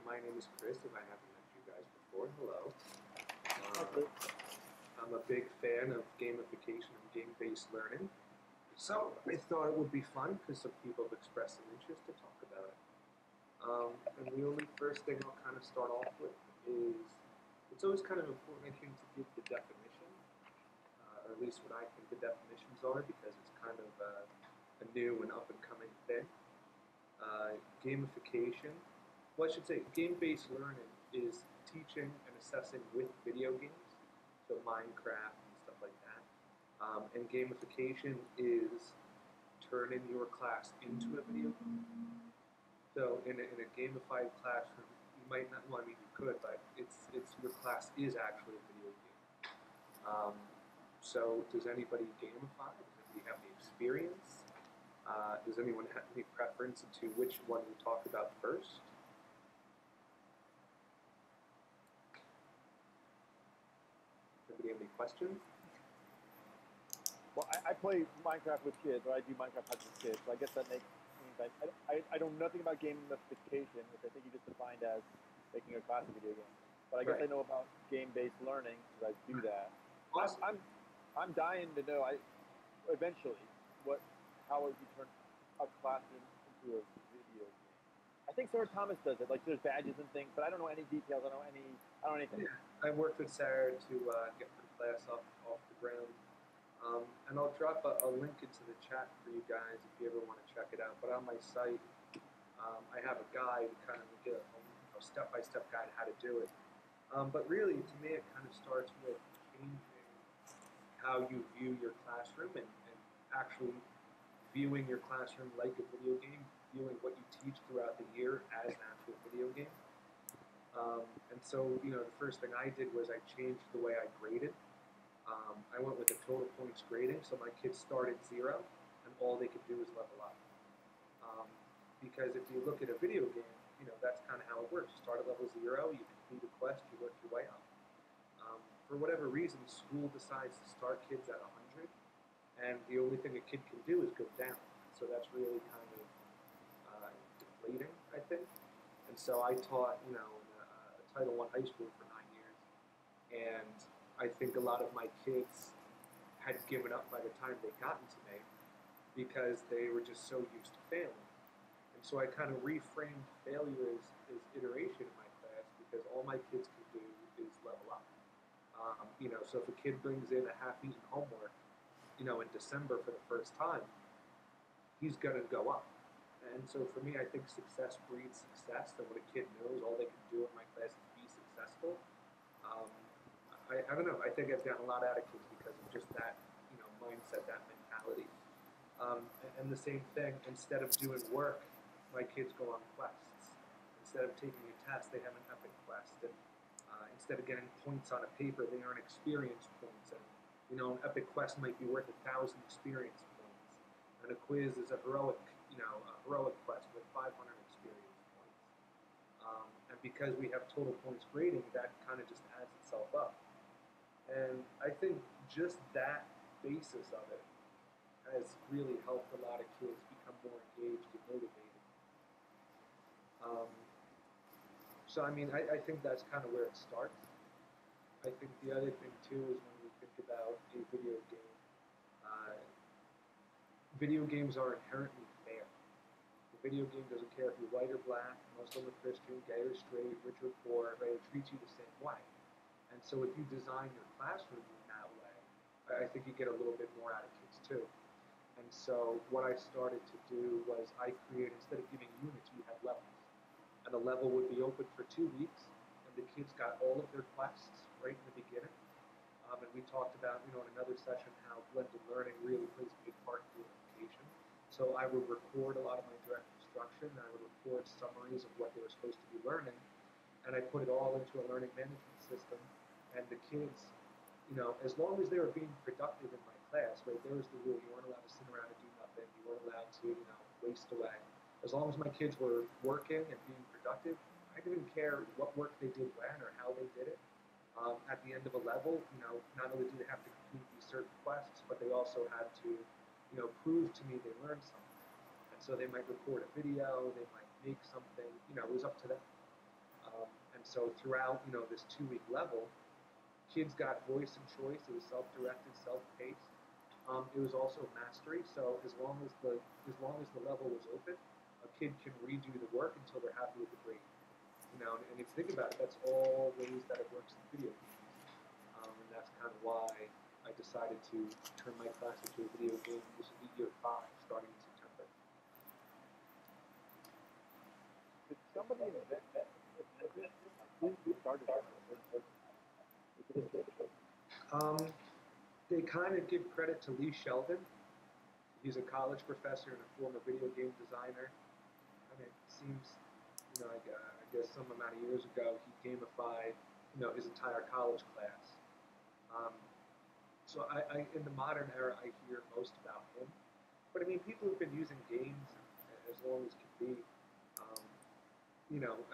my name is Chris, if I haven't met you guys before. Hello. I'm a big fan of gamification and game-based learning. So I thought it would be fun because some people have expressed an interest to talk about it. And the only first thing I'll kind of start off with is it's always kind of important, I think, to give the definition, or at least what I think the definitions are, because it's kind of a new and up-and-coming thing. Gamification, well, I should say game-based learning is teaching and assessing with video games, so Minecraft and stuff like that. And gamification is turning your class into a video game. So in a gamified classroom, you might not, well, I mean you could, but it's your class is actually a video game. So does anybody gamify? Does anybody have the experience? Does anyone have any preference into which one we talk about first? Anybody have any questions? Well, I play Minecraft with kids, or I do Minecraft with kids, so I guess that means I know nothing about gamification, which I think you just defined as making a class a video game. But I guess I know about game-based learning because I do that. Awesome. I'm dying to know. Eventually, how would you turn a classroom into a video game? I think Sarah Thomas does it. Like there's badges and things, but I don't know any details. I don't know anything. Yeah, I worked with Sarah to get her class off the ground. And I'll drop a link into the chat for you guys if you ever want to check it out. But on my site, I have a guide, kind of a step-by-step guide how to do it. But really, to me, it kind of starts with changing how you view your classroom and actually viewing your classroom like a video game, viewing what you teach throughout the year as an actual video game. And so, the first thing I did was I changed the way I graded. I went with a total points grading, so my kids started 0, and all they could do was level up. Because if you look at a video game, that's kind of how it works. You start at level 0, you complete a quest, you work your way up. For whatever reason, school decides to start kids at 100, and the only thing a kid can do is go down. So that's really kind of deflating, I think. And so I taught, in a Title I high school for 9 years, and I think a lot of my kids had given up by the time they got into me because they were just so used to failing. And so I kind of reframed failure as iteration in my class because all my kids can do is level up. So if a kid brings in a half-eaten homework, in December for the first time, he's going to go up. And so for me, I think success breeds success, and when a kid knows all they can do in my class is be successful, I don't know. I think I've gotten a lot out of kids because of just that, mindset, that mentality. And the same thing, instead of doing work, my kids go on quests. Instead of taking a test, they have an epic quest. And instead of getting points on a paper, they earn experience points. And, an epic quest might be worth 1,000 experience points. And a quiz is a heroic quest with 500 experience points. And because we have total points grading, that kind of just adds itself up. And I think just that basis of it has really helped a lot of kids become more engaged and motivated. I think that's kind of where it starts. I think the other thing too is when we think about a video game, video games are inherently fair. The video game doesn't care if you're white or black, Muslim or Christian, gay or straight, rich or poor, right? It treats you the same way. And so if you design your classroom in that way, I think you get a little bit more out of kids too. And so what I started to do was I created, instead of giving units, we had levels. And the level would be open for 2 weeks, and the kids got all of their quests right in the beginning. And we talked about, in another session, how blended learning really plays a big part in gamification. So I would record a lot of my direct instruction, and I would record summaries of what they were supposed to be learning, and I put it all into a learning management system. And the kids, as long as they were being productive in my class, right, there was the rule. You weren't allowed to sit around and do nothing. You weren't allowed to, waste away. As long as my kids were working and being productive, I didn't care what work they did when or how they did it. At the end of a level, not only did they have to complete these certain quests, but they also had to, prove to me they learned something. And so they might record a video, they might make something, it was up to them. And so throughout, this 2-week level, kids got voice and choice. It was self-directed, self-paced. It was also mastery. So as long as the level was open, a kid can redo the work until they're happy with the grade. And if you think about it, that's all ways that it works in video games. And that's kind of why I decided to turn my class into a video game. This will be year 5, starting in September. Did somebody invent that? Who started that? They kind of give credit to Lee Sheldon. He's a college professor and a former video game designer. And it seems, I guess some amount of years ago, he gamified, his entire college class. So I in the modern era, I hear most about him. But I mean, people have been using games as long as can be.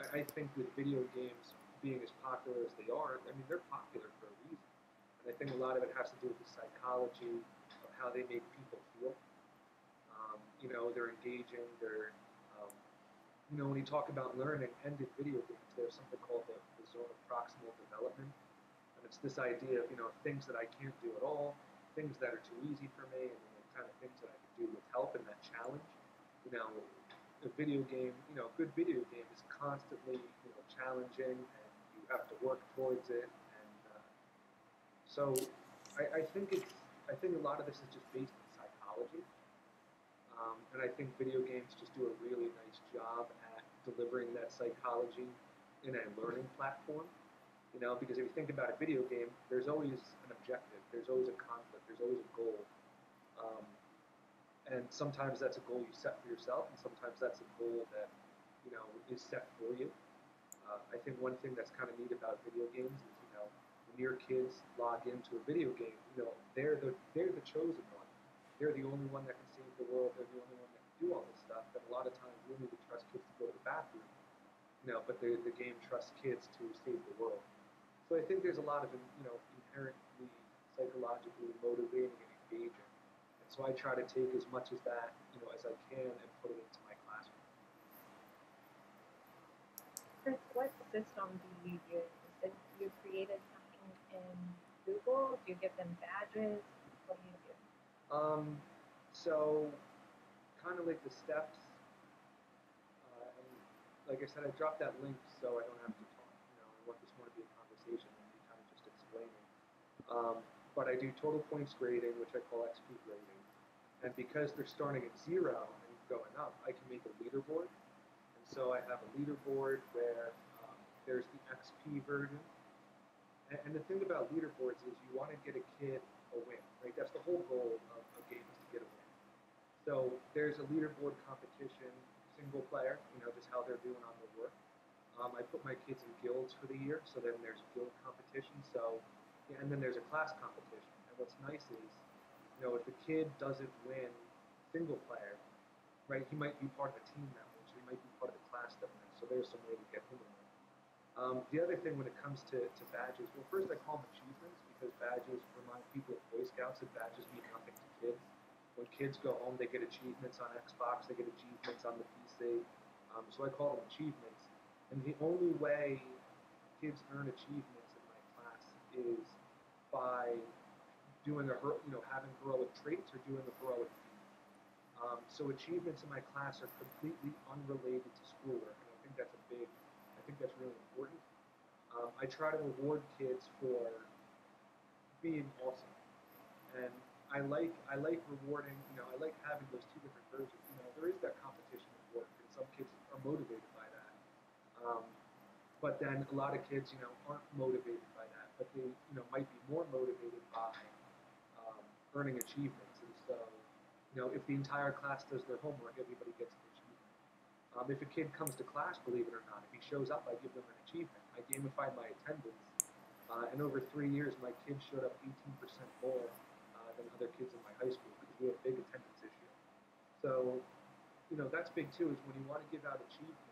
I think with video games being as popular as they are, I mean, they're popular for a reason. And I think a lot of it has to do with the psychology of how they make people feel. They're engaging. When you talk about learning and in video games, there's something called the zone of proximal development. And it's this idea of, things that I can't do at all, things that are too easy for me, and the kind of things that I can do with help and that challenge. A video game, a good video game is constantly, challenging, and you have to work towards it. And so I think a lot of this is just based in psychology. And I think video games just do a really nice job at delivering that psychology in a learning platform. Because if you think about a video game, there's always an objective, there's always a conflict, there's always a goal. And sometimes that's a goal you set for yourself, and sometimes that's a goal that, is set for you. I think one thing that's kind of neat about video games is, when your kids log into a video game, they're the chosen one. They're the only one that can save the world. They're the only one that can do all this stuff. But a lot of times, we need to trust kids to go to the bathroom. But the game trusts kids to save the world. So I think there's a lot of, inherently psychologically motivating and engaging. And so I try to take as much as that, as I can and put it into my classroom. Chris, what system do you use? Did you created something in Google? Do you give them badges? What do you do? So kind of like the steps. And like I said, I dropped that link so I don't have to talk. I want this more to be a conversation and me kind of just explaining. But I do total points grading, which I call XP grading. And because they're starting at 0 and going up, I can make a leaderboard. And so I have a leaderboard where there's the XP version. And the thing about leaderboards is you want to get a kid a win, right? That's the whole goal of a game, is to get a win. So there's a leaderboard competition, single player, just how they're doing on their work. I put my kids in guilds for the year, so then there's guild competition. And then there's a class competition. And what's nice is, if the kid doesn't win single player, right, he might be part of a team that wins, so he might be part of the class that wins. So there's some way to get him a win. The other thing when it comes to badges, well, first I call them achievements, because badges remind people of Boy Scouts that badges mean nothing to kids. When kids go home, they get achievements on Xbox, they get achievements on the PC. So I call them achievements. And the only way kids earn achievements in my class is by doing having heroic traits or doing a heroic feat. So achievements in my class are completely unrelated to schoolwork, and I think that's really important. I try to reward kids for being awesome, and I like rewarding. I like having those two different versions. There is that competition at work, and some kids are motivated by that. But then a lot of kids, aren't motivated by that, but they, might be more motivated by earning achievements. And so, if the entire class does their homework, everybody gets an achievement. If a kid comes to class, believe it or not, if he shows up, I give them an achievement. I gamify my attendance, and over 3 years, my kids showed up 18% more than other kids in my high school, because we have big attendance issue. So, that's big too, is when you want to give out achievements,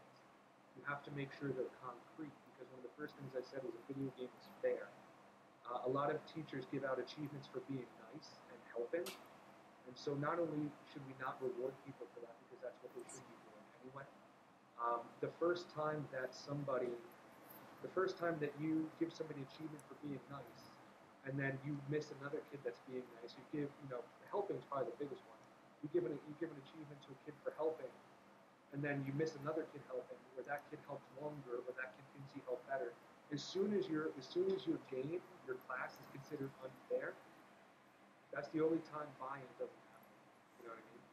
you have to make sure they're concrete, because one of the first things I said was a video game is fair. A lot of teachers give out achievements for being nice and helping, and so not only should we not reward people for that, because that's what they should be doing anyway. The first time that somebody The first time that you give somebody achievement for being nice, and then you miss another kid that's being nice, you give, helping is probably the biggest one. You give an achievement to a kid for helping, and then you miss another kid helping, or that kid helped longer, or that kid thinks he helped better. As soon as your game, your class is considered unfair, that's the only time buy-in doesn't happen. You know what I mean?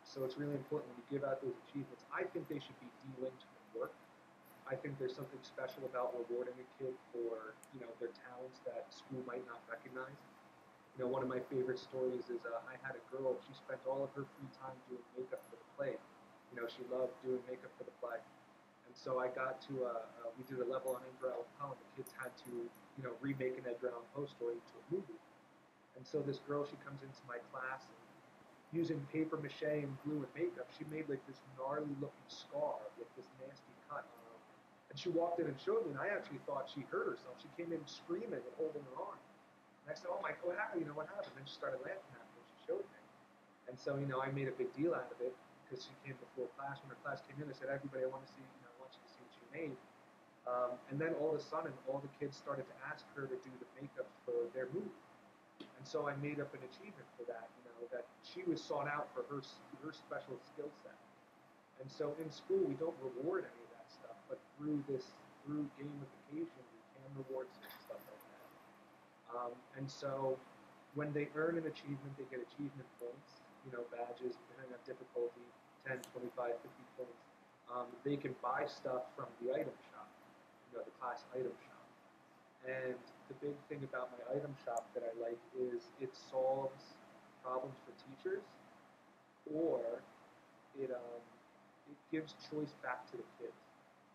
So it's really important when you give out those achievements. I think they should be de-linked from work. I think there's something special about rewarding a kid for their talents that school might not recognize. One of my favorite stories is I had a girl. She spent all of her free time doing makeup for the play. She loved doing makeup for the play. And so I got to we did a level on Edgar Allan Poe, and the kids had to remake an Edgar Allan Poe story into a movie. And so this girl, she comes into my class, and using paper mache and glue and makeup, she made like this gnarly looking scar with this nasty cut on her. And she walked in and showed me, and I actually thought she hurt herself. She came in screaming and holding her arm. And I said, "Oh my God, what happened? What happened?" And then she started laughing at me when she showed me. And so, I made a big deal out of it because she came before class. When her class came in, I said, "Everybody, I want to see, I want you to see what she made." And then all of a sudden, all the kids started to ask her to do the makeup for their movie. And so I made up an achievement for that, that she was sought out for her special skill set. And so in school, we don't reward any of that stuff, but through gamification, we can reward some stuff like that. And so when they earn an achievement, they get achievement points, badges, depending on difficulty, 10, 25, 50 points. They can buy stuff from the item shop, the class item shop. And the big thing about my item shop that I like is it solves problems for teachers, or it gives choice back to the kids.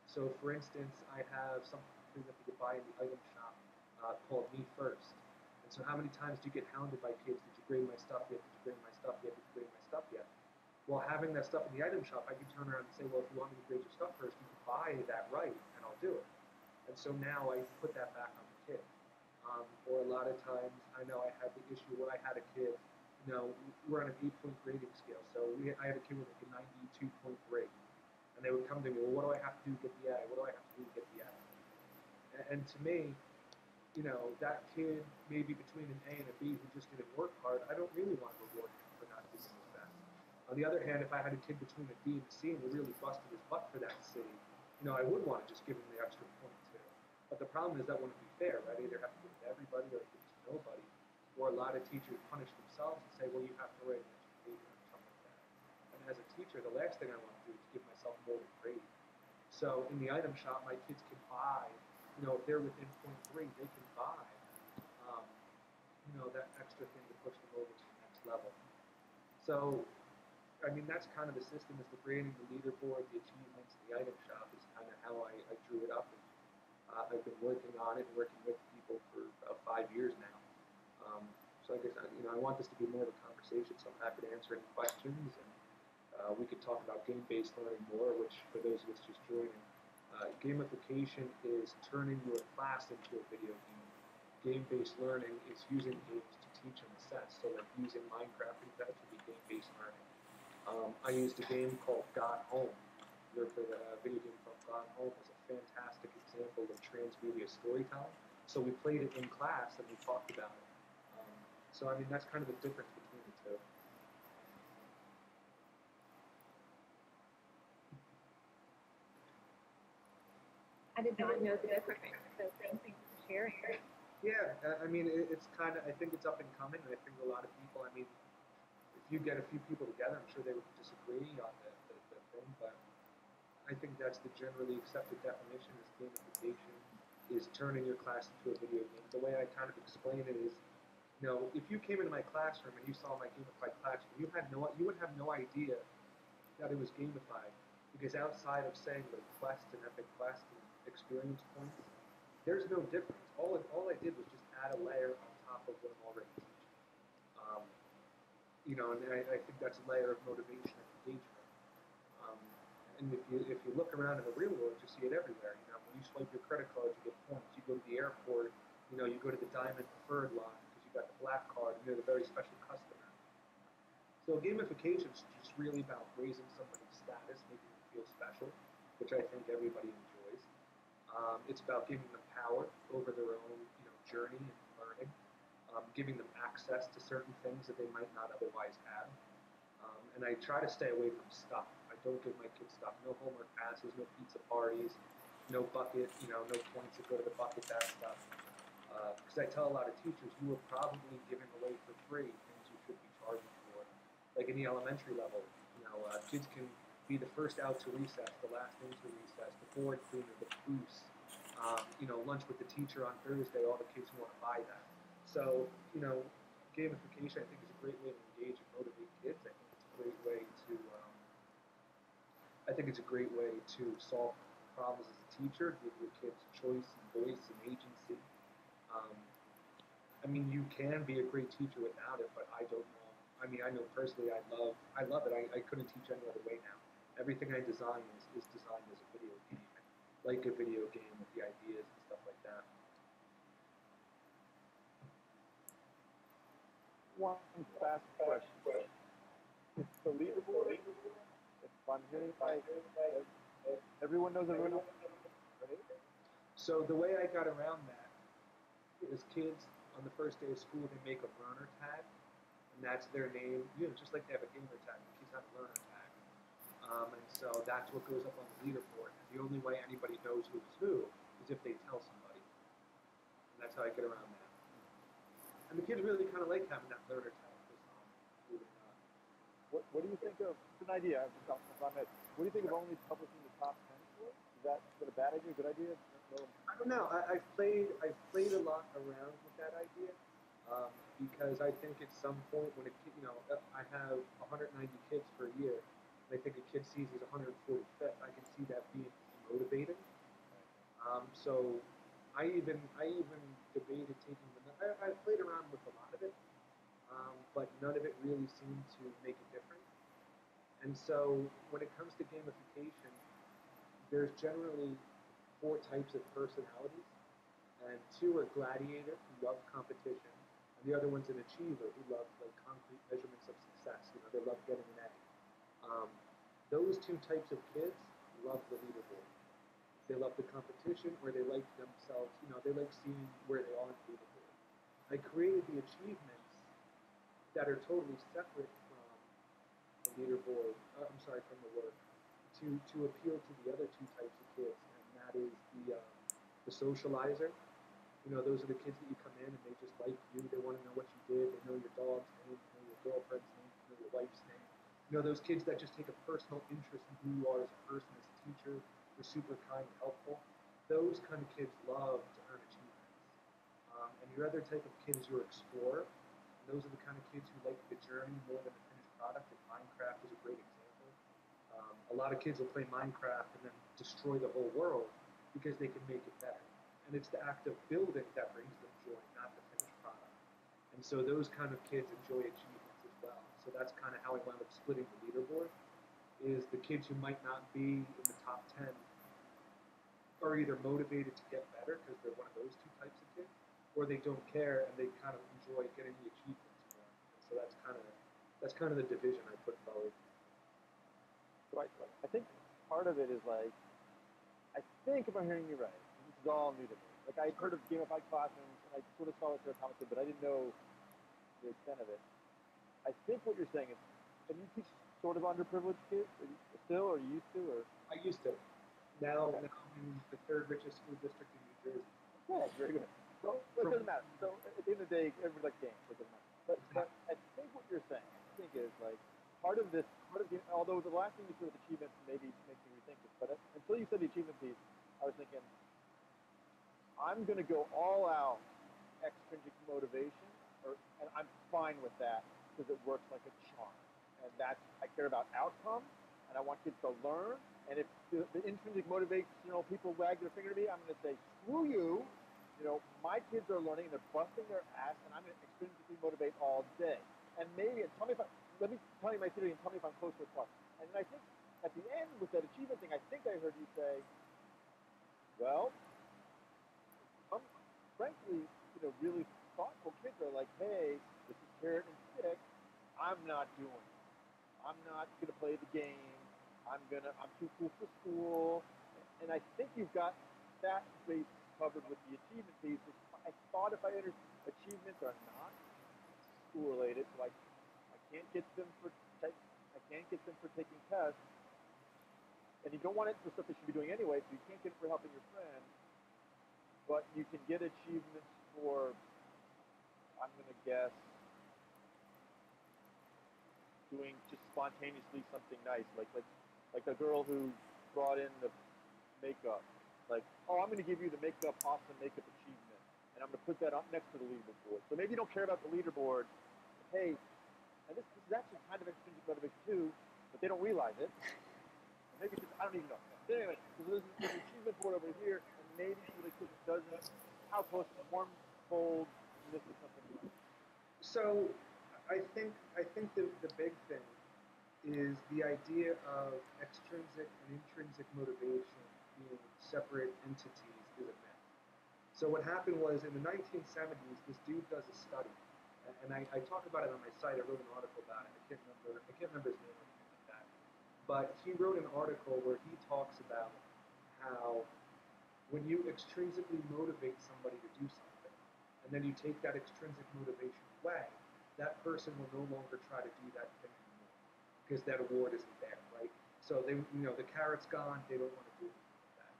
So, for instance, I have something that you can buy in the item shop called Me First. And so, how many times do you get hounded by kids? Did you grade my stuff yet? Did you grade my stuff yet? Did you grade my stuff yet? Well, having that stuff in the item shop, I can turn around and say, well, if you want me to grade your stuff first, you can buy that right, and I'll do it. And so now I put that back on the kid. Or a lot of times, I know I had the issue where I had a kid, we're on an 8-point grading scale. So I had a kid with like a 92.3. And they would come to me, well, what do I have to do to get the A? What do I have to do to get the A? And to me, that kid maybe between an A and a B who just didn't work hard, I don't really want to reward him for not doing his best. On the other hand, if I had a kid between a D and a C and he really busted his butt for that C, I would want to just give him the extra point too. But the problem is that wouldn't be fair, right? I either have to give it to everybody or give it to nobody. Or a lot of teachers punish themselves and say, well, you have to write an extra paper or something like that. And as a teacher, the last thing I want to do is give myself more than grade. So in the item shop, my kids can buy, if they're within 0.3, they can buy, that extra thing to push them over to the next level. So, I mean, that's kind of the system, is the grading, the leaderboard, the achievements, the item shop is kind of how I drew it up. And, I've been working on it and working with people for about 5 years now. So I guess, I want this to be more of a conversation, so I'm happy to answer any questions. And we could talk about game-based learning more, which for those of us just joining, gamification is turning your class into a video game. Game-based learning is using games to teach and assess. So like using Minecraft, that would be game-based learning. I used a game called Gone Home. The video game called Gone Home is a fantastic example of transmedia storytelling. So we played it in class and we talked about it. So I mean, that's kind of the difference between the two. I did not know the difference, so thank you for sharing. Yeah, I mean, it's kind of, I think it's up and coming, and I think a lot of people, I mean, if you get a few people together, I'm sure they would disagree on the thing, but I think that's the generally accepted definition, is gamification, is turning your class into a video game. The way I kind of explain it is, if you came into my classroom and you saw my gamified classroom, you would have no idea that it was gamified, because outside of saying the quest and epic quest and experience points, there's no difference. All I did was just add a layer on top of what I'm already teaching. And I think that's a layer of motivation and engagement. And if you look around in the real world, you see it everywhere. When you swipe your credit card, you get points. You go to the airport, you go to the diamond preferred line because you got the black card and you're the very special customer. So gamification is just really about raising somebody's status, making them feel special, which I think everybody enjoys. It's about giving them power over their own, journey and learning, giving them access to certain things that they might not otherwise have. And I try to stay away from stuff. I don't give my kids stuff. No homework passes, no pizza parties, no bucket, no points that go to the bucket, that stuff. Because I tell a lot of teachers, you are probably giving away for free things you should be charging for. Like in the elementary level, kids can be the first out to recess, the last into recess, the board cleaner, the caboose, lunch with the teacher on Thursday. All the kids want to buy that. So, gamification I think is a great way to engage and motivate kids. I think it's a great way to solve problems as a teacher, give your kids choice and voice and agency. Um, I mean, you can be a great teacher without it, but I don't know. I mean, I know personally, I love it. I couldn't teach any other way now. Everything I design is designed as a video game, like a video game with the ideas and stuff like that. One fast question. It's the leaderboard. If I'm hearing right, everyone knows everyone else. So the way I got around that is kids on the first day of school, they make a learner tag, and that's their name. Just like they have a gamer tag, the kids have a learner tag. And so that's what goes up on the leaderboard. And the only way anybody knows who's who is if they tell somebody. And that's how I get around that. And the kids really kind of like having that learner tag. What do you think of, it's an idea, what do you think of only publishing the top 10 scores? Is that a bad idea, a good idea? I don't know. I've played a lot around with that idea because I think at some point when a kid, I have 190 kids per year, and I think a kid sees he's 145th, I can see that being motivating. So I even debated taking I played around with a lot of it, but none of it really seemed to make a difference. And so when it comes to gamification, there's generally 4 types of personalities, and 2 are gladiator who love competition, and the other one's an achiever who loves like concrete measurements of success. They love getting an A. Those 2 types of kids love the leaderboard. They love the competition, or they like themselves. They like seeing where they are in the leaderboard. I created the achievements that are totally separate from the leaderboard. From the work, to appeal to the other 2 types of kids, and that is the socializer. Those are the kids that you come in and they just like you. They want to know what you did. They know your dog's name, they know your girlfriend's name, they know your wife's name. Those kids that just take a personal interest in who you are as a person, as a teacher. They're super kind and helpful. Those kind of kids love to earn achievements. And your other type of kid is your explorer. And those are the kind of kids who like the journey more than the finished product. And Minecraft is a great example. A lot of kids will play Minecraft and then destroy the whole world because they can make it better. And it's the act of building that brings them joy, not the finished product. And so those kind of kids enjoy achievements as well. So that's kind of how I wound up splitting the leaderboard, is the kids who might not be in the top 10 are either motivated to get better because they're one of those 2 types of kids, or they don't care and they kind of enjoy getting the achievements more. And so that's kind of the division I put forward. Right. I think part of it is like, I think if I'm hearing you right, this is all new to me. Like I heard of gamified classrooms and I sort of saw it there commented, but I didn't know the extent of it. I think what you're saying is, can you teach sort of underprivileged kids still, or you used to, or? I used to. Now I'm in the 3rd richest school district in New Jersey. Okay, very good. So it doesn't matter. So at the end of the day, everybody likes games. So it doesn't matter. But I think what you're saying, is like part of although the last thing you said with achievements maybe makes me rethink this, but until you said the achievement piece, I was thinking, I'm going to go all out extrinsic motivation, and I'm fine with that because it works like a charm. And I care about outcomes, and I want kids to learn. And if the intrinsic motivational people wag their finger at me, I'm going to say, screw you. My kids are learning, and they're busting their ass, and I'm going to extrinsically motivate all day. And maybe, let me tell you my theory and tell me if I'm close to it. And then I think at the end with that achievement thing, I think I heard you say, well, frankly, really thoughtful kids are like, hey, this is carrot and stick. I'm not doing it. I'm not going to play the game. I'm too cool for school. And I think you've got that base covered with the achievement piece, which I thought if I entered achievements are not school related, so I can't get them for taking tests, and you don't want it for stuff they should be doing anyway, so you can't get it for helping your friend, but you can get achievements for, I'm gonna guess, doing just spontaneously something nice, like a girl who brought in the makeup. Like, oh, I'm going to give you the awesome makeup achievement, and I'm going to put that up next to the leaderboard. So maybe you don't care about the leaderboard. But hey, and this is actually kind of extrinsic motivation too, but they don't realize it. Or maybe it's just, I don't even know. But anyway, so there's an achievement board over here, and maybe the kid doesn't. How close to warm, cold, and this is something like. So I think the big thing is the idea of extrinsic and intrinsic motivation being separate entities is a myth. So what happened was in the 1970s, this dude does a study, and I talk about it on my site. I wrote an article about it. I can't remember his name or anything like that. But he wrote an article where he talks about how when you extrinsically motivate somebody to do something, and then you take that extrinsic motivation away, that person will no longer try to do that thing anymore because that award isn't there, right? So they, the carrot's gone. They don't want to do anything with that.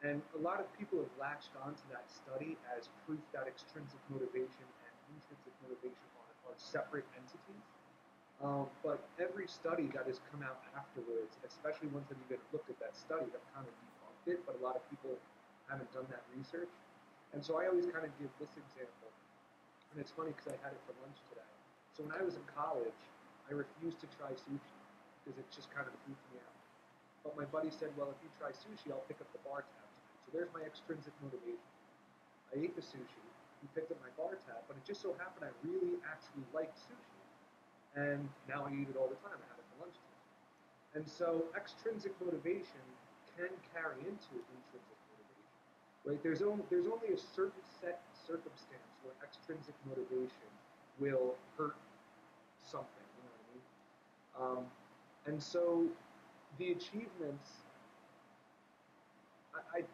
And a lot of people have latched onto that study as proof that extrinsic motivation and intrinsic motivation are separate entities. But every study that has come out afterwards, especially ones that even looked at that study, have kind of debunked it. But a lot of people haven't done that research. And so I always kind of give this example. And it's funny because I had it for lunch today. So when I was in college, I refused to try sushi because it just kind of freaked me out. But my buddy said, well, if you try sushi, I'll pick up the bar tab tonight. So there's my extrinsic motivation. I ate the sushi, he picked up my bar tab, but it just so happened I really actually liked sushi. And now I eat it all the time. I have it for lunch time. And so extrinsic motivation can carry into intrinsic motivation. Right? There's only a certain set circumstance where extrinsic motivation will hurt something, you know what I mean? And so the achievements, a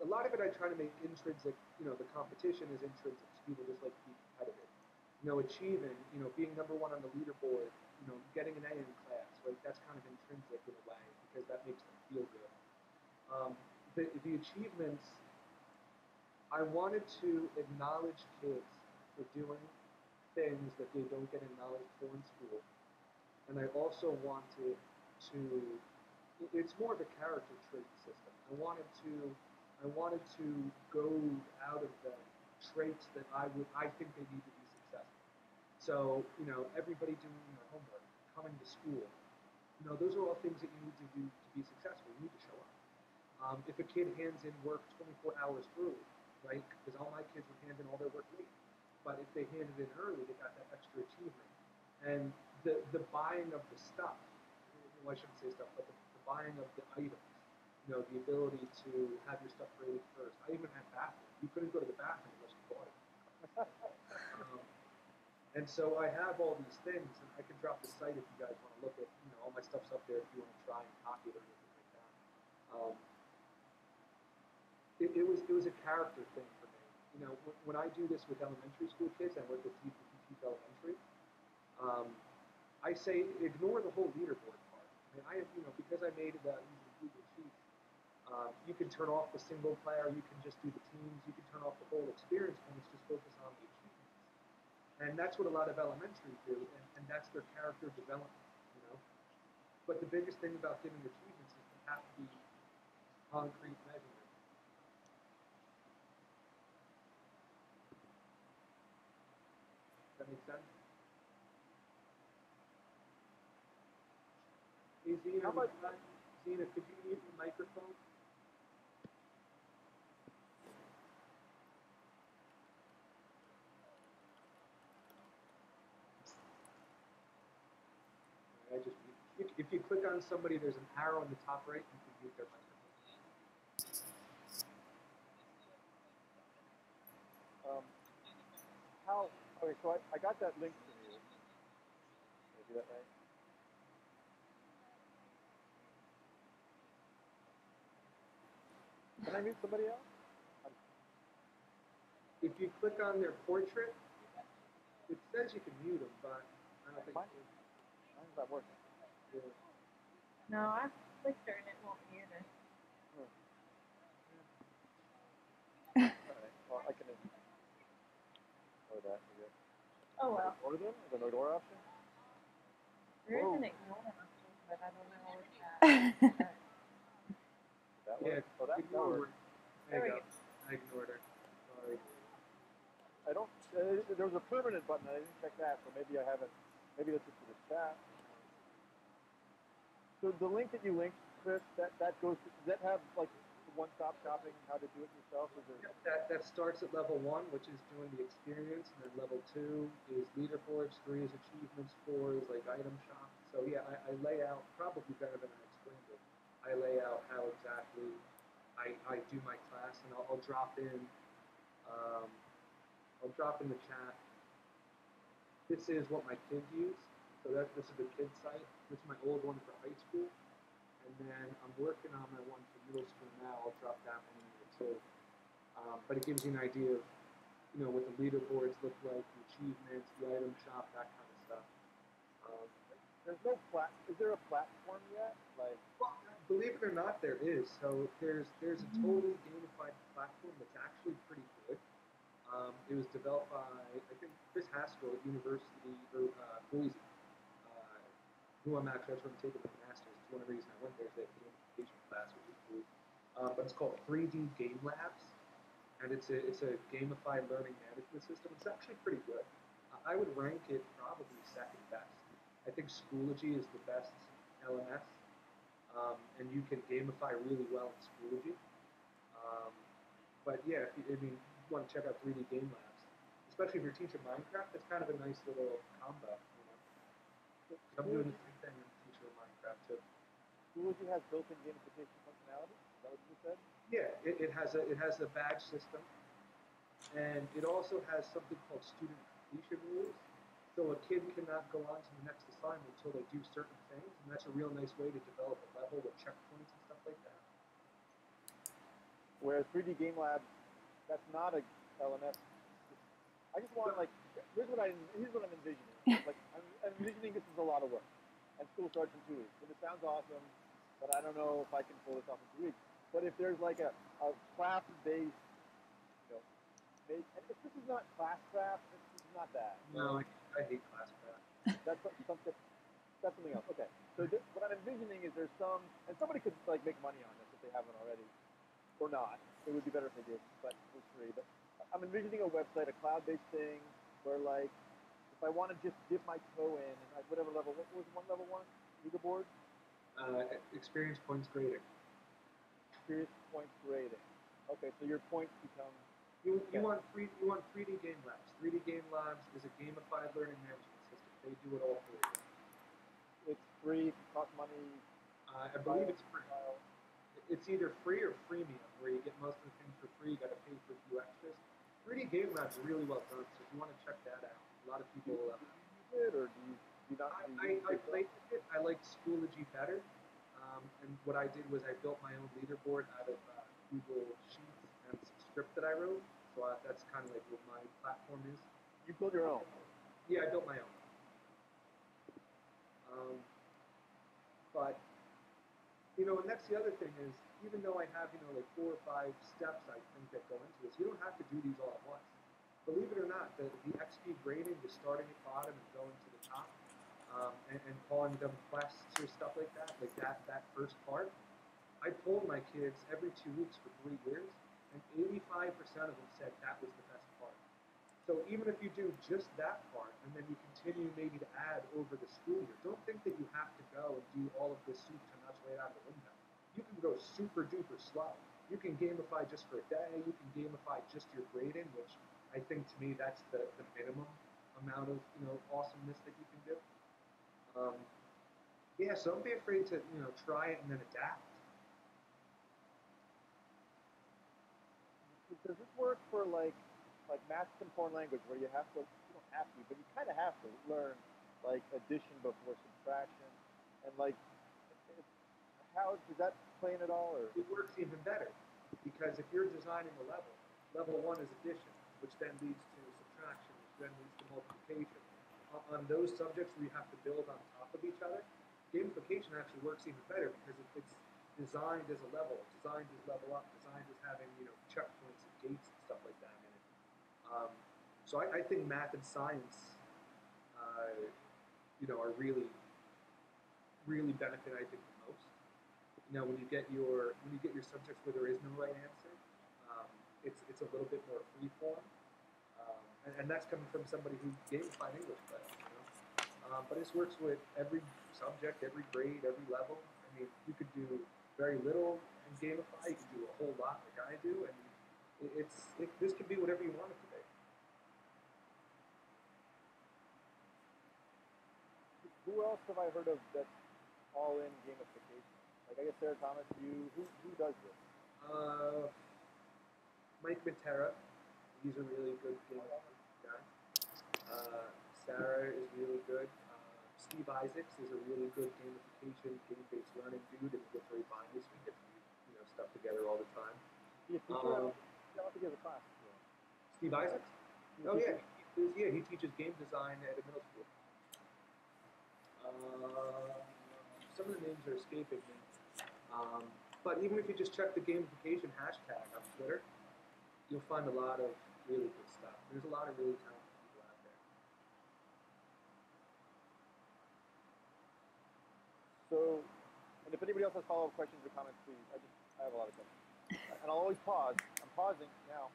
lot of it I try to make intrinsic, the competition is intrinsic, so people just like to be competitive. Achieving, being number one on the leaderboard, getting an A in class, right? That's kind of intrinsic in a way because that makes them feel good. The achievements, I wanted to acknowledge kids for doing things that they don't get acknowledged for in school. And I also wanted to, it's more of a character trait system. I wanted to go out of the traits that I think they need to be successful. So, everybody doing their homework, coming to school, those are all things that you need to do to be successful. You need to show up. If a kid hands in work 24 hours early, right? Because all my kids would hand in all their work late. But if they handed in early, they got that extra achievement. And the buying of the stuff, well, I shouldn't say stuff, but the buying of the items, the ability to have your stuff graded first. I even had bathrooms. You couldn't go to the bathroom unless you bought it. And so I have all these things, and I can drop the site if you guys want to look at, all my stuff's up there if you want to try and copy it or anything like that. It was a character thing for me. When I do this with elementary school kids, I work with teach elementary. I say ignore the whole leaderboard part. I have, because I made it using Google Sheets, you can turn off the single player, you can just do the teams, you can turn off the whole experience points, just focus on the achievements. And that's what a lot of elementary do, and that's their character development, But the biggest thing about giving achievements is they have to be concrete measurements. Does that make sense? Hey, Zena, could you mute the microphone? If you click on somebody, there's an arrow in the top right, you can mute their microphone. Okay, so I got that link from you. Did I do that right? Can I mute somebody else? If you click on their portrait, it says you can mute them, but I don't think. Mine's not working. Yeah. No, I've clicked her and it won't mute her. Alright, well, I can ignore that. I guess. Oh well. Ignore them? Is there no door option? There is Whoa. an ignore option, but I don't know what that. That Yeah, works? Oh, that ignore works. her. There you go. I ignored her. Sorry. I don't. There was a permanent button. I didn't check that, so maybe I haven't. Maybe that's just for the chat. So the link that you linked, Chris, that goes. Does that have like one-stop shopping? How to do it yourself? Is there? That starts at level 1, which is doing the experience, and then level 2 is leaderboards, 3 is achievements, 4 is like item shop. So yeah, I lay out probably better than I explained it. I lay out how exactly I do my class, and I'll drop in. I'll drop in the chat. This is what my kids use. So this is the kids site. This is my old one for high school. And then I'm working on my one for middle school now. I'll drop that one in there too. But it gives you an idea of, what the leaderboards look like, the achievements, the item shop, that kind of stuff. There's no Is there a platform yet? Like, well, believe it or not, there is. So there's a totally gamified platform that's actually pretty good. It was developed by, I think, Chris Haskell at University of Boise, who I'm actually taking my master's. It's one of the reasons I went there is that gamification class, which is cool. But it's called 3D Game Labs, and it's a gamified learning management system. It's actually pretty good. I would rank it probably second best. I think Schoology is the best LMS, and you can gamify really well in Schoology. But yeah, if you want to check out 3D Game Labs, especially if you're teaching Minecraft, it's kind of a nice little combo. I'm doing the same thing in teaching Minecraft too. Schoology has built-in gamification functionality. Is that what you said? Yeah, it has a badge system, and it also has something called student completion rules. So a kid cannot go on to the next assignment until they do certain things, and that's a real nice way to develop a level with checkpoints and stuff like that. Whereas 3D Game Labs, that's not a LMS. I just want here's what I'm envisioning. Like I'm envisioning this is a lot of work, and school starts in 2 weeks. And it sounds awesome, but I don't know if I can pull this off in 2 weeks. But if there's like a class-based, and if this is not class craft, this is not that. No, I hate class craft. That's something. That's something else. Okay. So what I'm envisioning is there's and somebody could make money on this if they haven't already. Or not. It would be better if they did, but for free. But I'm envisioning a website, a cloud-based thing, where if I want to just dip my toe in, and whatever level, what was level 1? Leaderboard? Experience points grading. Experience points grading. Okay, so your points become. You want 3D Game Labs. 3D Game Labs is a gamified learning management system. They do it all for you. It's free, costs money. I believe it's free. It's either free or freemium, where you get most of the things for free. You got to pay for a few extras. 3D Game Labs is really well done, so if you want to check that out, a lot of people. Do you use it, or do you not? I played with it. I liked Schoology better, and what I did was I built my own leaderboard out of Google Sheets and some script that I wrote. So that's kind of like what my platform is. You built your own? Yeah, I built my own. But and that's the other thing is, even though I have, 4 or 5 steps I think that go into this, you don't have to do these all at once. Believe it or not, the XP grading, the starting at bottom and going to the top, and calling them quests or stuff like that first part, I polled my kids every 2 weeks for 3 years, and 85% of them said that was the best part. So even if you do just that part, and then you continue maybe to add over the school year, don't think that you have to go and do all of this soup to nuts right out of the window. You can go super duper slow. You can gamify just for a day. You can gamify just your grading, which I think to me that's the minimum amount of awesomeness that you can do. So don't be afraid to try it and then adapt. Does this work for like math and foreign language, where you don't have to, but you kind of have to learn addition before subtraction, and how does that play in at all? Or it works even better. Because if you're designing a level, level 1 is addition, which then leads to subtraction, which then leads to multiplication. On those subjects where you have to build on top of each other, gamification actually works even better because it's designed as a level, designed as level up, designed as having checkpoints and gates and stuff like that in it. So I think math and science, are really benefit I think the most. When you get your subjects where there is no right answer, it's a little bit more free form, and that's coming from somebody who gamified English class. But this works with every subject, every grade, every level. I mean, you could do very little and gamify. You could do a whole lot like I do, and this could be whatever you want it to be. Who else have I heard of that's all in gamification? Like, I guess Sarah Thomas, who does this? Mike Matera, he's a really good gamification guy. Sarah is really good. Steve Isaacs is a really good gamification, game-based learning dude, and he gets very binary, so he gets stuff together all the time. Yeah, teacher, I don't think he has a class. Yeah. Steve Isaacs? Oh yeah, he teaches game design at a middle school. Some of the names are escaping me. But even if you just check the gamification hashtag on Twitter, you'll find a lot of really good stuff. There's a lot of really talented people out there. So, and if anybody else has follow-up questions or comments, please. I have a lot of questions. And I'll always pause. I'm pausing now.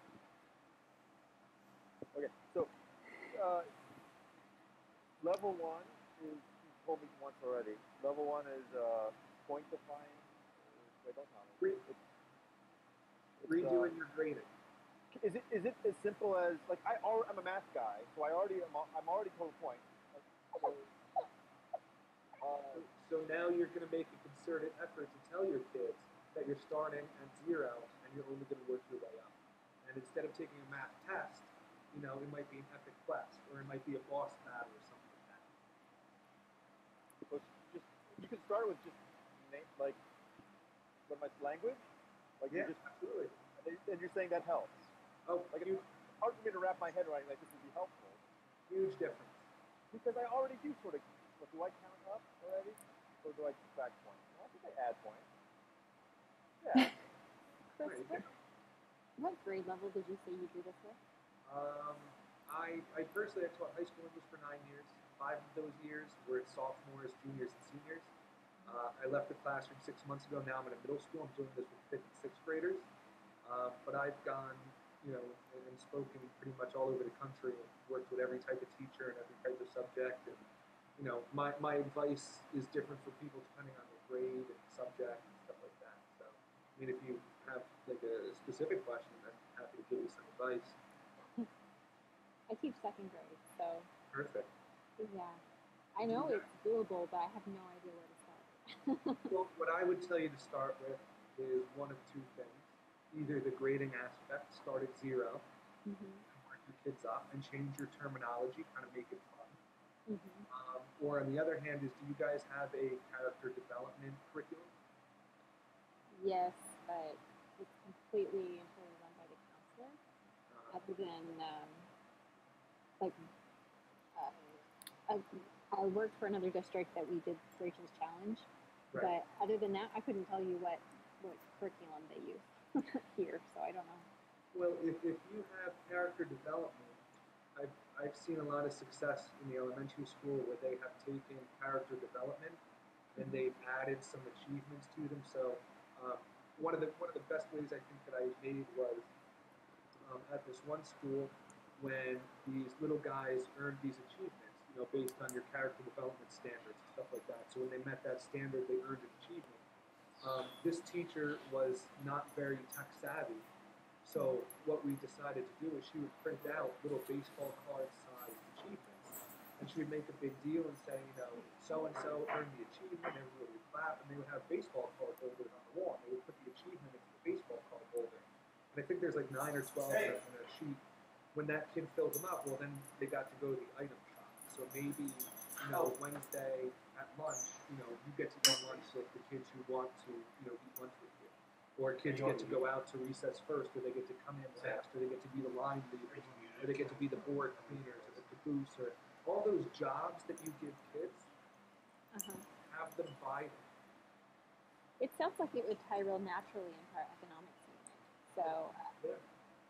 Okay, so level 1 is, you told me once already. Level 1 is point define. Wait, don't tell me. Redoing your grading. Is it as simple as, like, I'm a math guy, so I'm already total point. So now you're going to make a concerted effort to tell your kids that you're starting at 0 and you're only going to work your way up. And instead of taking a math test, it might be an epic quest, or it might be a boss battle or something like that. So you can start with just like language, like yeah, absolutely. And you're saying that helps. Oh, like it's hard for me to wrap my head around like this would be helpful. Huge difference. Because I already do sort of. Do I count up already, or do I subtract points? I think I add points. Yeah. Chris, what grade level did you say you do this with? I personally taught high school English for 9 years. 5 of those years were sophomores, juniors, and seniors. I left the classroom 6 months ago. Now I'm in a middle school. I'm doing this with 5th and 6th graders. But I've gone, and spoken pretty much all over the country and worked with every type of teacher and every type of subject. And, my advice is different for people depending on their grade and subject and stuff like that. So, I mean, if you have like a specific question, I'm happy to give you some advice. I teach 2nd grade, so. Perfect. Yeah. I know it's doable, but I have no idea where to start. Well, what I would tell you to start with is one of two things. Either the grading aspect, start at 0, and work your kids up, and change your terminology, kind of make it fun. Or on the other hand, do you guys have a character development curriculum? Yes, but it's completely and totally run by the counselor. Other than, I worked for another district that we did Rachel's Challenge, Right. but other than that, I couldn't tell you what curriculum they use here, so I don't know. Well, if you have character development, I've seen a lot of success in the elementary school where they have taken character development and they've added some achievements to them. So one of the best ways I think that I made was at this one school when these little guys earned these achievements, based on your character development standards and stuff like that. So when they met that standard, they earned an achievement. This teacher was not very tech savvy. So what we decided to do is she would print out little baseball card-sized achievements, and she would make a big deal and say, so-and-so earned the achievement, everybody would clap, and they would have baseball card holders on the wall, and they would put the achievement into the baseball card holder. And I think there's like 9 or 12 in a sheet. When that kid filled them up, well, then they got to go to the item shop. So maybe, Wednesday at lunch, you get to go lunch with the kids who want to, eat lunch with you. or kids get to go out to recess first, or they get to come in last, or they get to be the line leaders, or they get to be the board cleaners, or the caboose, or all those jobs that you give kids, have them buy them. It sounds like it would tie real naturally into our economics unit. So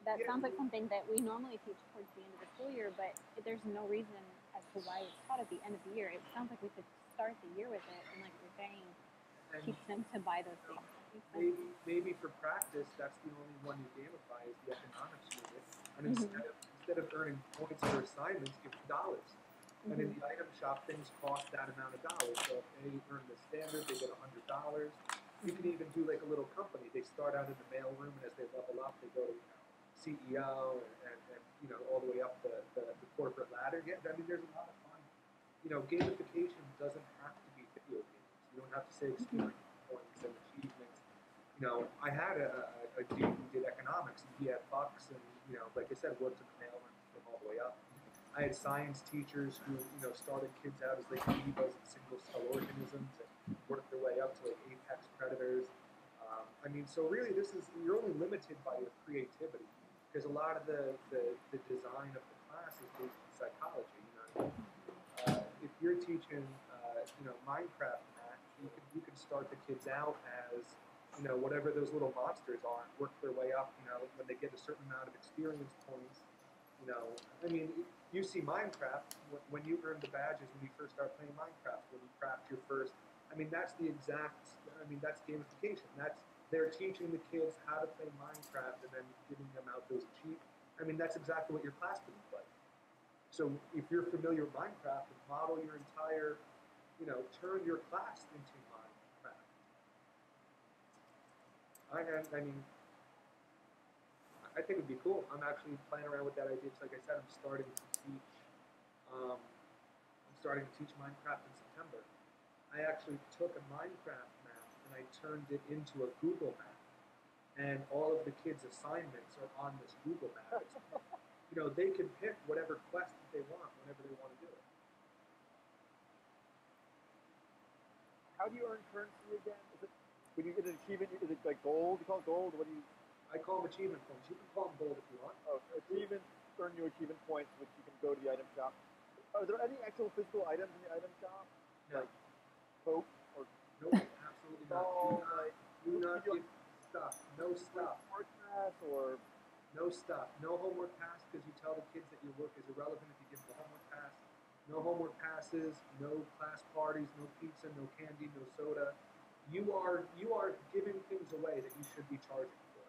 that sounds like something that we normally teach towards the end of the school year, but there's no reason as to why it's taught at the end of the year. It sounds like we could start the year with it, and like you're saying, teach them to buy those things. Maybe for practice, that's the only one you gamify is the economics unit. And instead of earning points for assignments, give them dollars. And in the item shop, things cost that amount of dollars. So if they earn the standard, they get $100. You can even do like a little company. They start out in the mailroom, and as they level up, they go to CEO and all the way up the corporate ladder. Yeah, I mean, there's a lot of fun. Gamification doesn't have to be video games. You don't have to say experience points and achievements. I had a dude who did economics, and he had bucks, and like I said, worked in the mailroom from all the way up. I had science teachers who started kids out as like amoebas and single cell organisms and worked their way up to like apex predators. So really, you're only limited by your creativity, because a lot of the design of the class is based in psychology. If you're teaching Minecraft math, you can start the kids out as whatever those little monsters are, and work their way up. When they get a certain amount of experience points. You see Minecraft when you earn the badges when you first start playing Minecraft, when you craft your first. That's that's gamification. They're teaching the kids how to play Minecraft and then giving them out those that's exactly what your class can be like. So if you're familiar with Minecraft, model your entire, turn your class into Minecraft. I think it'd be cool. I'm actually playing around with that idea. Like I said, I'm starting to teach Minecraft in September. I actually took a Minecraft map and I turned it into a Google map, and all of the kids' assignments are on this Google map. They can pick whatever quest that they want whenever they want to do it. How do you earn currency again? Is it when you get an achievement? Is it like gold? You call it gold? What do you? I call them achievement points. You can call them gold if you want. Oh, achievements earn you achievement points, which you can go to the item shop. Are there any actual physical items in the item shop? No. Like Coke or? No, absolutely not. Do not give stuff. No stuff. Homework pass or? No stuff. No homework pass, because you tell the kids that your work is irrelevant if you give them a homework pass. No homework passes. No class parties. No pizza. No candy. No soda. You are giving things away that you should be charging for.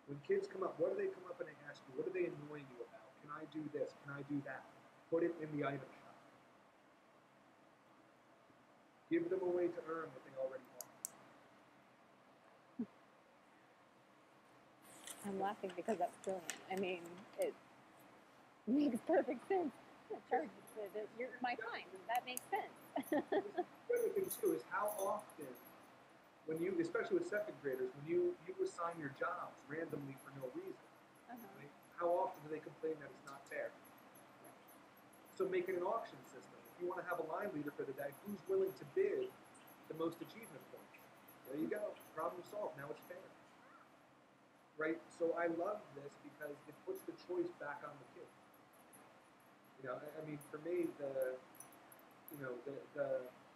When kids come up, what do they come up and they ask you? What are they annoying you about? Can I do this? Can I do that? Put it in the item shop. Give them a way to earn what they already want. I'm laughing because that's brilliant. It makes perfect sense. Charge my time. That makes sense. The other thing too is how often, when you, especially with second graders, when you assign your jobs randomly for no reason, right? How often do they complain that it's not fair? So making an auction system. If you want to have a line leader for the day, who's willing to bid the most achievement points? There you go. Problem solved. Now it's fair. Right? So I love this because it puts the choice back on the kids. For me, the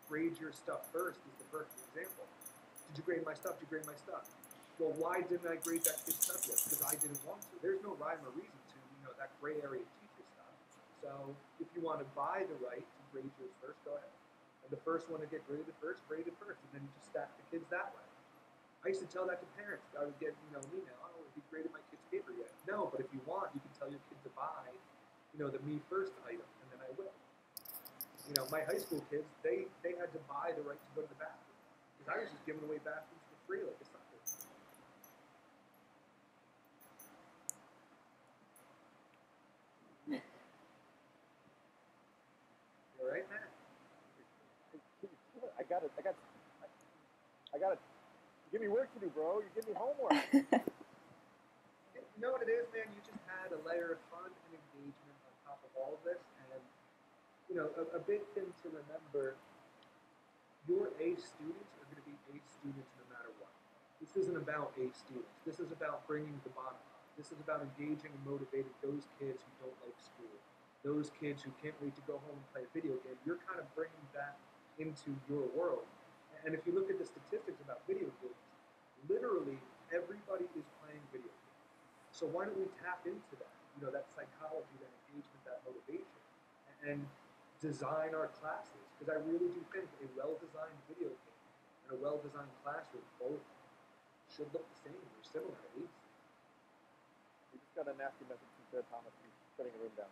grade your stuff first is the perfect example. Did you grade my stuff? Did you grade my stuff? Well, why didn't I grade that kid's stuff yet? Because I didn't want to. There's no rhyme or reason to, that gray area teacher stuff. So if you want to buy the right to grade yours first, go ahead. And the first one to get graded first, and then you just stack the kids that way. I used to tell that to parents. I would get, an email, oh, have you graded my kid's paper yet? No, but if you want, you can tell your kid to buy, the me first item, and then I will. My high school kids, they had to buy the right to go to the bathroom. Because I was just giving away bathrooms for free like a sucker. You all right, Matt? I got it. Give me work to do, bro. You give me homework. You know what it is, man? You just had a layer of fun and engagement on top of all of this. And, a big thing to remember, your A students are going to be A students no matter what. This isn't about A students. This is about bringing the bottom up. This is about engaging and motivating those kids who don't like school, those kids who can't wait to go home and play a video game. You're kind of bringing that into your world. And if you look at the statistics about video games, literally everybody is playing video games. So why don't we tap into that, that psychology, that engagement, that motivation, and design our classes? Because I really do think a well-designed video game and a well-designed classroom both should look the same or similar at least. We just got a nasty message from Sir Thomas. He's shutting the room down.